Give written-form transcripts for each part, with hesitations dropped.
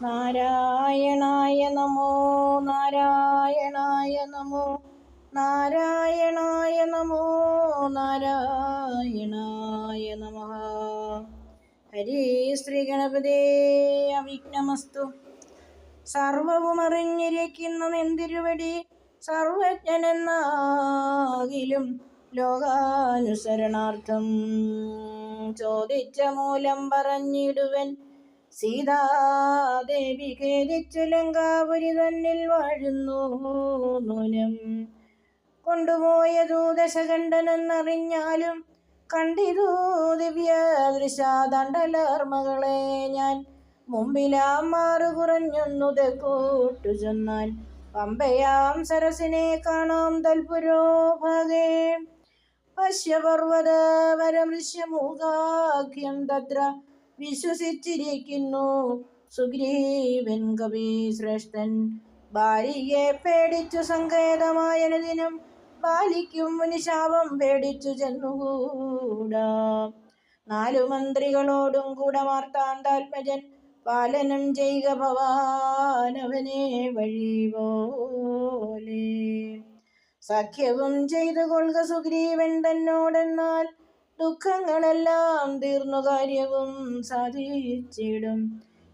നാരായണായ നമോ നാരായണായ നമോ നാരായണായ നമോ നാരായണായ നമഃ. ഹരി ശ്രീ ഗണപതേ അവിഘ്നമസ്തു. സർവവും അറിഞ്ഞിരിക്കുന്ന നെന്തിരുവടി സർവജ്ഞനെന്നാകിലും ലോകാനുസരണാർത്ഥം ചോദിച്ച മൂലം പറഞ്ഞിടുവൻ. സീതാദേവി ഖേദിച്ചു ലങ്കാപുരി തന്നിൽ വാഴുന്നു നൂനം. കൊണ്ടുപോയതു ദശകണ്ഠനെന്നറിഞ്ഞാലും കണ്ടിതു ദിവ്യ ദൃശാദണ്ഡലർമ്മകളെ ഞാൻ. മുമ്പിലാം മാറു കുറഞ്ഞൊന്നു തെക്കോട്ടു ചെന്നാൽ പമ്പയാം സരസിനെ കാണാം തൽപുരോഭാഗേ. പശ്യപർവ്വത വരമൃശ്യമൂകാഖ്യം തത്ര വിശ്വസിച്ചിരിക്കുന്നു സുഗ്രീവൻ കവി ശ്രേഷ്ഠൻ. ബാലിയെ പേടിച്ചു സങ്കേതമായനുദിനം ബാലിക്കും മുനിശാപം പേടിച്ചു ചെന്നുകൂടാ. 4 മന്ത്രികളോടും കൂടെ മാർത്താണ്ഡാത്മജൻ പാലനം ചെയ്ക ഭവാനവനെ വഴി പോലെ. സഖ്യവും ചെയ്തു കൊള്ളുക സുഗ്രീവൻ തന്നോടെന്നാൽ ദുഃഖങ്ങളെല്ലാം തീർന്നു കാര്യവും സാധിച്ചിടും.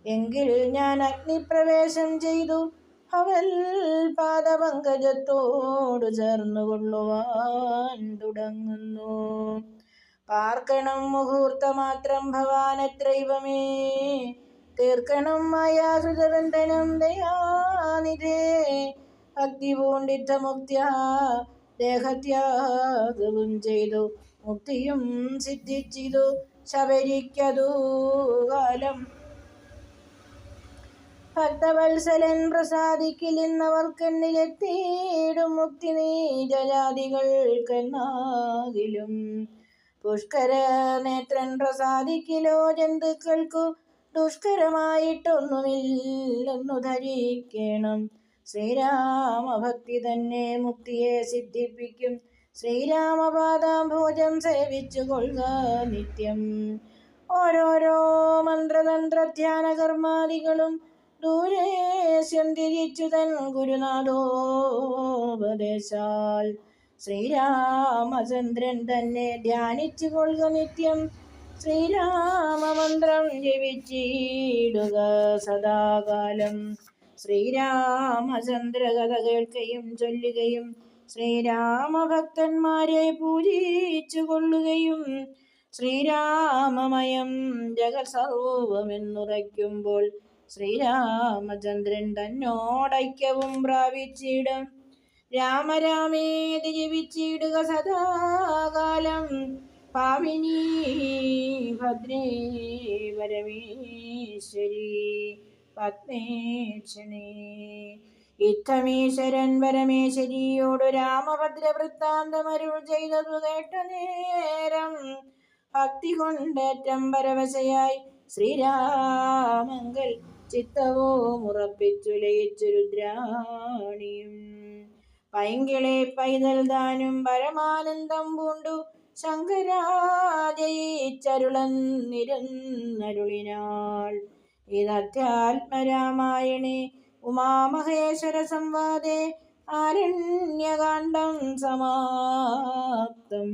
എങ്കിൽ ഞാൻ അഗ്നിപ്രവേശം ചെയ്തു അവൽ പാദപങ്കജത്തോടു ചേർന്നു കൊള്ളുവാൻ തുടങ്ങുന്നു. പാർക്കണം മുഹൂർത്തമാത്രം ഭവാനത്രൈവമേ തീർക്കണം മായാസുതബന്ധനം ദയാനിധേ. ഭക്തി പൂണ്ടിത്ത മുക്തിയ ദേഹത്യാഗവും ചെയ്തു മുക്തിയും സിദ്ധിച്ചിതു ശബരിക്കതു കാലം. ഭക്തവത്സലൻ പ്രസാദിക്കില്ലെന്നവർക്കെന്നിലെത്തിയിടും മുക്തി നീചജാതികൾക്കെന്നാകിലും. പുഷ്കര നേത്രൻ പ്രസാദിക്കിലോ ജന്തുക്കൾക്കു ദുഷ്കരമായിട്ടൊന്നുമില്ലെന്നു ധരിക്കണം. ശ്രീരാമഭക്തി തന്നെ മുക്തിയെ സിദ്ധിപ്പിക്കും. ശ്രീരാമപാദാംഭോജം സേവിച്ചു കൊള്ളുക നിത്യം. ഓരോരോ മന്ത്രതന്ത്രധ്യാന കർമാദികളും ദൂരേശ്യം തിരിച്ചു തൻ ഗുരുനാഥോപദേശാൽ ശ്രീരാമചന്ദ്രൻ തന്നെ ധ്യാനിച്ചു കൊള്ളുക നിത്യം. ശ്രീരാമമന്ത്രം ജപിച്ചിടുക സദാകാലം. ശ്രീരാമചന്ദ്ര കഥ കേൾക്കുകയും ചൊല്ലുകയും ശ്രീരാമഭക്തന്മാരെ പൂജിച്ചു കൊള്ളുകയും ശ്രീരാമമയം ജഗത് സർവമെന്നുറയ്ക്കുമ്പോൾ ശ്രീരാമചന്ദ്രൻ തന്നോടൈക്യവും പ്രാപിച്ചിടും. രാമരാമേതി ജപിച്ചിടുക സദാകാലം. പാവിനി ഭദ്രേ പരമേശ്വരി പത്മേക്ഷണേ. ഇത്തമീശ്വരൻ പരമേശ്വരിയോടു രാമഭദ്ര വൃത്താന്തമരുൾ ചെയ്തതു കേട്ട നേരം ഭക്തി കൊണ്ടേറ്റം പരവശയായി ശ്രീരാമങ്കൽ ചിത്തവും ഉറപ്പിച്ചു ലയിച്ചു രുദ്രാണിയും. പൈങ്കിളെ പൈതൽ താനും പരമാനന്ദം പൂണ്ടു ശങ്കരാജയിച്ചരുളന്നിരുന്നരുളിനാൾ. ഇതധ്യാത്മരാമായണേ ഉമാമഹേശ്വര സംവാദേ ആരണ്യകാണ്ഡം സമാപ്തം.